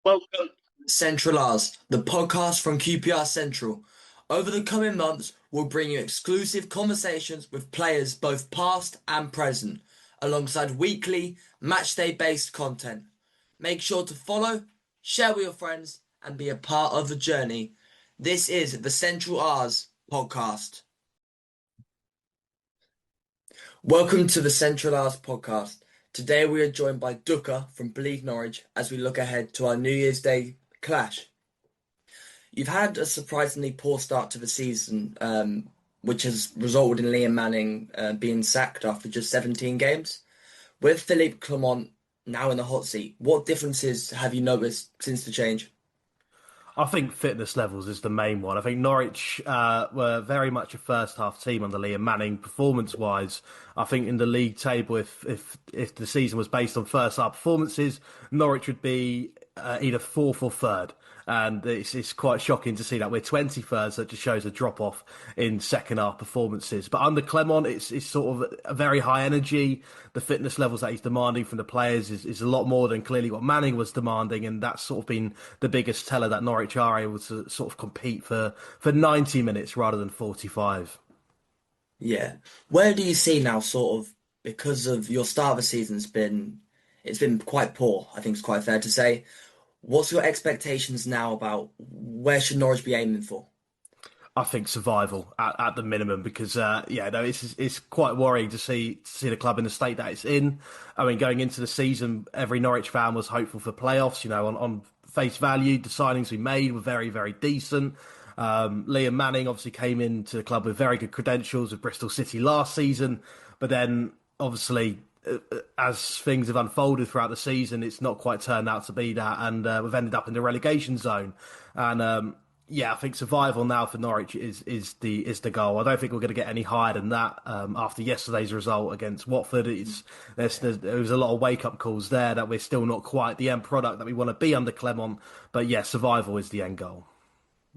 Welcome to Central Ours, the podcast from QPR Central. Over the coming months, we'll bring you exclusive conversations with players both past and present, alongside weekly matchday based content. Make sure to follow, share with your friends, and be a part of the journey. This is the Central Ours podcast. Welcome to the Central Ours podcast. Today we are joined by Duka from Bleed Norwich as we look ahead to our New Year's Day clash. You've had a surprisingly poor start to the season, which has resulted in Liam Manning being sacked after just 17 games. With Philippe Clement now in the hot seat, what differences have you noticed since the change? I think fitness levels is the main one. I think Norwich were very much a first half team under Liam Manning. Performance wise, I think in the league table, if the season was based on first half performances, Norwich would be either fourth or third. And it's quite shocking to see that we're 23rd, so it just shows a drop off in second half performances. But under Clement, it's sort of a very high energy. The fitness levels that he's demanding from the players is a lot more than clearly what Manning was demanding, and that's sort of been the biggest teller that Norwich are able to sort of compete for 90 minutes rather than 45. Yeah. Where do you see now, sort of, because of your start of the season's been it's been quite poor, I think it's quite fair to say. What's your expectations now about where should Norwich be aiming for? I think survival at the minimum because yeah, no, it's quite worrying to see the club in the state that it's in. I mean, going into the season, every Norwich fan was hopeful for playoffs. You know, on face value, the signings we made were very decent. Liam Manning obviously came into the club with very good credentials with Bristol City last season, but then obviously as things have unfolded throughout the season, it's not quite turned out to be that, and we've ended up in the relegation zone. And yeah, I think survival now for Norwich is the goal. I don't think we're going to get any higher than that. After yesterday's result against Watford, there was a lot of wake up calls there that we're still not quite the end product that we want to be under Clement. But yeah, survival is the end goal.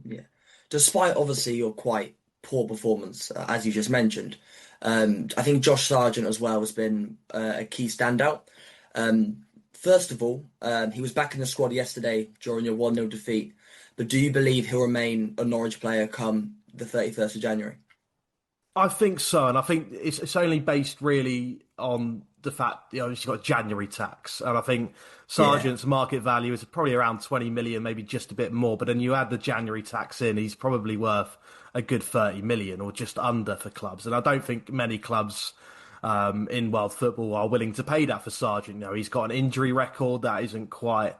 Yeah. Despite obviously your quite poor performance, as you just mentioned, I think Josh Sargent as well has been a key standout. First of all, he was back in the squad yesterday during your 1-0 defeat, but do you believe he'll remain a Norwich player come the 31st of January? I think so, and I think it's only based really on the fact he's got January tax, and I think Yeah. Sargent's market value is probably around 20 million, maybe just a bit more. But then you add the January tax in, he's probably worth a good 30 million or just under for clubs, and I don't think many clubs in world football are willing to pay that for Sargent. You know, he's got an injury record that isn't quite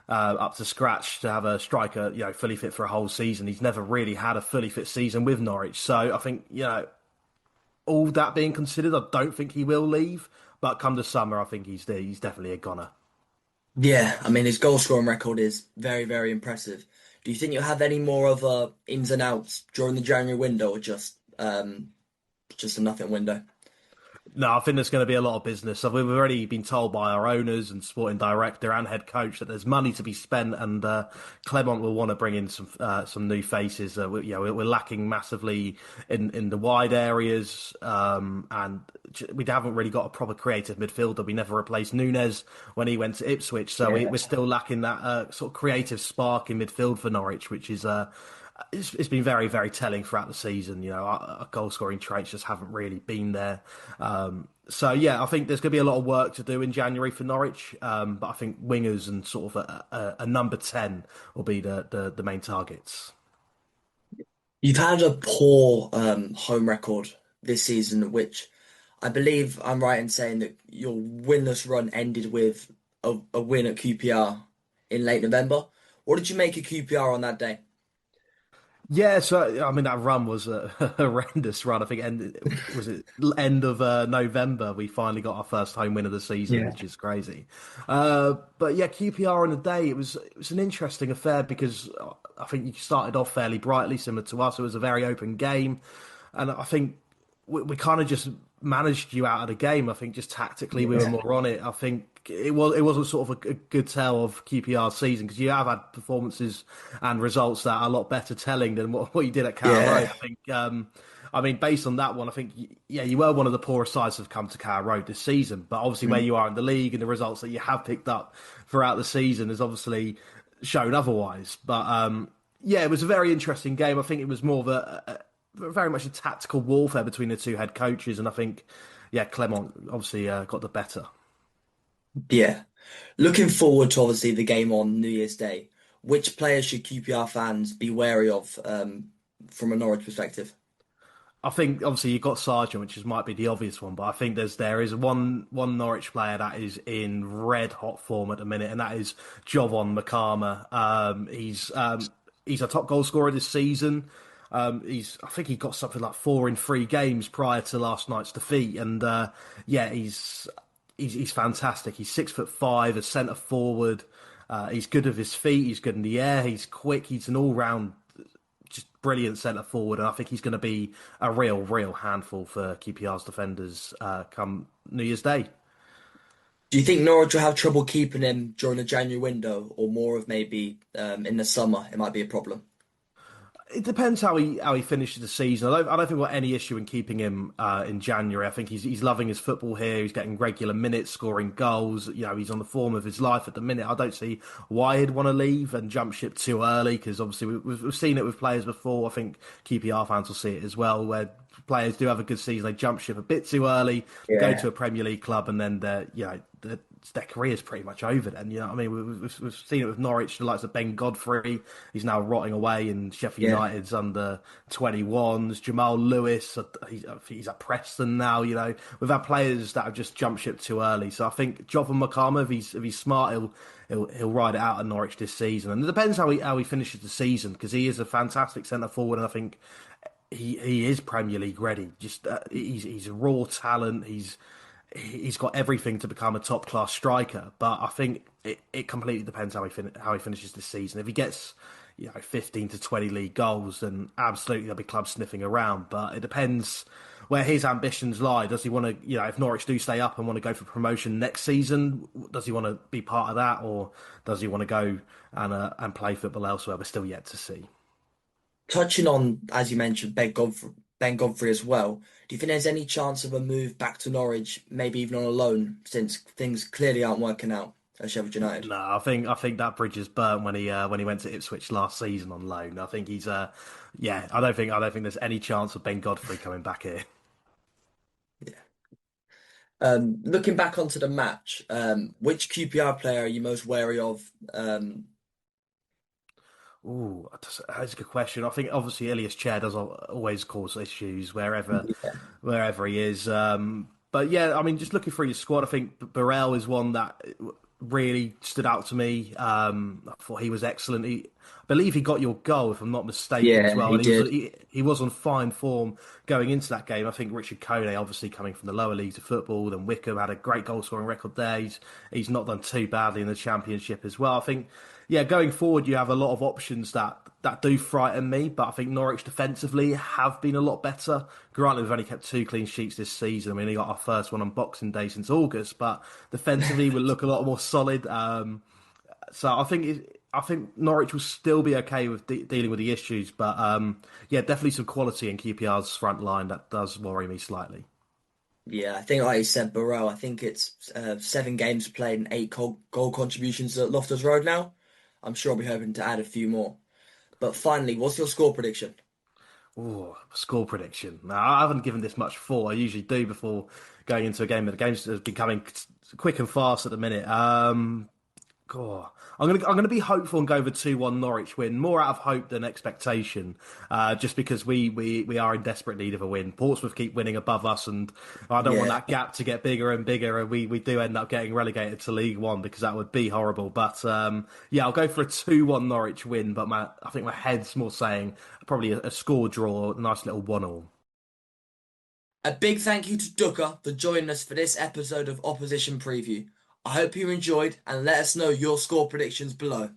up to scratch to have a striker, fully fit for a whole season. He's never really had a fully fit season with Norwich. So I think, all that being considered, I don't think he will leave. But come the summer, I think he's definitely a goner. Yeah, I mean his goal scoring record is very impressive. Do you think you'll have any more of ins and outs during the January window, or just a nothing window? No, I think there's going to be a lot of business. So we've already been told by our owners and sporting director and head coach that there's money to be spent, and Clement will want to bring in some new faces. We're lacking massively in the wide areas, and we haven't really got a proper creative midfielder. We never replaced Nunes when he went to Ipswich, so Yeah. we're still lacking that sort of creative spark in midfield for Norwich, which is it's been very telling throughout the season. Our goal scoring traits just haven't really been there. So yeah, I think there's going to be a lot of work to do in January for Norwich. But I think wingers and sort of a number 10 will be the main targets. You've had a poor home record this season, which I believe I'm right in saying that your winless run ended with a win at QPR in late November. What did you make of QPR on that day? Yeah, so I mean that run was a horrendous run. I think was it end of November we finally got our first home win of the season, Yeah. which is crazy. But yeah, QPR on the day it was an interesting affair because I think you started off fairly brightly, similar to us. It was a very open game, and I think we kind of just managed you out of the game. I think just tactically we were Yeah. more on it. I think it wasn't sort of a good tell of QPR's season because you have had performances and results that are a lot better telling than what you did at Carrow Road. Yeah. I think. I mean, based on that one, I think yeah, you were one of the poorest sides that have come to Carrow Road this season. But obviously, where Mm. you are in the league and the results that you have picked up throughout the season is obviously shown otherwise. But yeah, it was a very interesting game. I think it was more of very much a tactical warfare between the two head coaches, and I think yeah, Clement obviously got the better. Yeah. Looking forward to obviously the game on New Year's Day. Which players should QPR fans be wary of from a Norwich perspective? I think obviously you've got Sargent, which might be the obvious one, but I think there is one Norwich player that is in red hot form at the minute, and that is Jovon Makama. He's a top goal scorer this season. I think he got something like 4 in 3 games prior to last night's defeat, and yeah, he's fantastic. He's 6'5", a centre forward. He's good with his feet. He's good in the air. He's quick. He's an all round just brilliant centre forward, and I think he's going to be a real handful for QPR's defenders come New Year's Day. Do you think Norwich will have trouble keeping him during the January window, or more of maybe in the summer it might be a problem? It depends how he finishes the season. I don't think we've got any issue in keeping him in January. I think he's loving his football here. He's getting regular minutes, scoring goals. You know, he's on the form of his life at the minute. I don't see why he'd want to leave and jump ship too early because obviously we've seen it with players before. I think QPR fans will see it as well, where players do have a good season. They jump ship a bit too early, go to Yeah, a Premier League club, and then their career's pretty much over then. You know what I mean? We've seen it with Norwich, the likes of Ben Godfrey. He's now rotting away in Sheffield yeah. United's under 21s. Jamal Lewis, he's at Preston now. You know, we've had players that have just jumped ship too early. So I think Jovan Makama, if he's smart, he'll ride it out at Norwich this season. And it depends how he finishes the season because he is a fantastic centre forward, and I think he is Premier League ready. Just he's a raw talent. He's got everything to become a top class striker. But I think it completely depends how he finishes this season. If he gets 15 to 20 league goals, then absolutely there'll be clubs sniffing around. But it depends where his ambitions lie. Does he want to, if Norwich do stay up and want to go for promotion next season, does he want to be part of that, or does he want to go and play football elsewhere? We're still yet to see. Touching on, as you mentioned, Ben Godfrey as well. Do you think there's any chance of a move back to Norwich, maybe even on a loan, since things clearly aren't working out at Sheffield United? No, I think that bridge is burnt when he went to Ipswich last season on loan. I think he's yeah. I don't think there's any chance of Ben Godfrey coming back here. Yeah. Looking back onto the match, which QPR player are you most wary of? Ooh, that's a good question. I think obviously Ilias Chair does always cause issues wherever he is. But yeah, I mean, just looking through your squad, I think Burrell is one that really stood out to me. I thought he was excellent. I believe he got your goal, if I'm not mistaken, as Yeah, well. he And he was did. he was on fine form going into that game. I think Richard Kone, obviously coming from the lower leagues of football, then Wickham had a great goal scoring record there. He's not done too badly in the Championship as well. I think yeah, going forward, you have a lot of options that do frighten me, but I think Norwich defensively have been a lot better. Granted, we've only kept 2 clean sheets this season. I mean, we got our first one on Boxing Day since August, but defensively will look a lot more solid. So I think Norwich will still be okay with dealing with the issues, but yeah, definitely some quality in QPR's front line that does worry me slightly. Yeah, I think like you said, Burrell, I think it's 7 games played and 8 goal contributions at Loftus Road now. I'm sure I'll be hoping to add a few more. But finally, what's your score prediction? Oh, score prediction. Now, I haven't given this much thought. I usually do before going into a game, but the game's becoming quick and fast at the minute. God, I'm gonna be hopeful and go for 2-1 Norwich win, more out of hope than expectation. Just because we are in desperate need of a win. Portsmouth keep winning above us, and I don't want Yeah, that gap to get bigger and bigger, and we do end up getting relegated to League One because that would be horrible. But yeah, I'll go for a 2-1 Norwich win, but I think my head's more saying probably a score draw, a nice little 1-1. a big thank you to Ducker for joining us for this episode of Opposition Preview. I hope you enjoyed and let us know your score predictions below.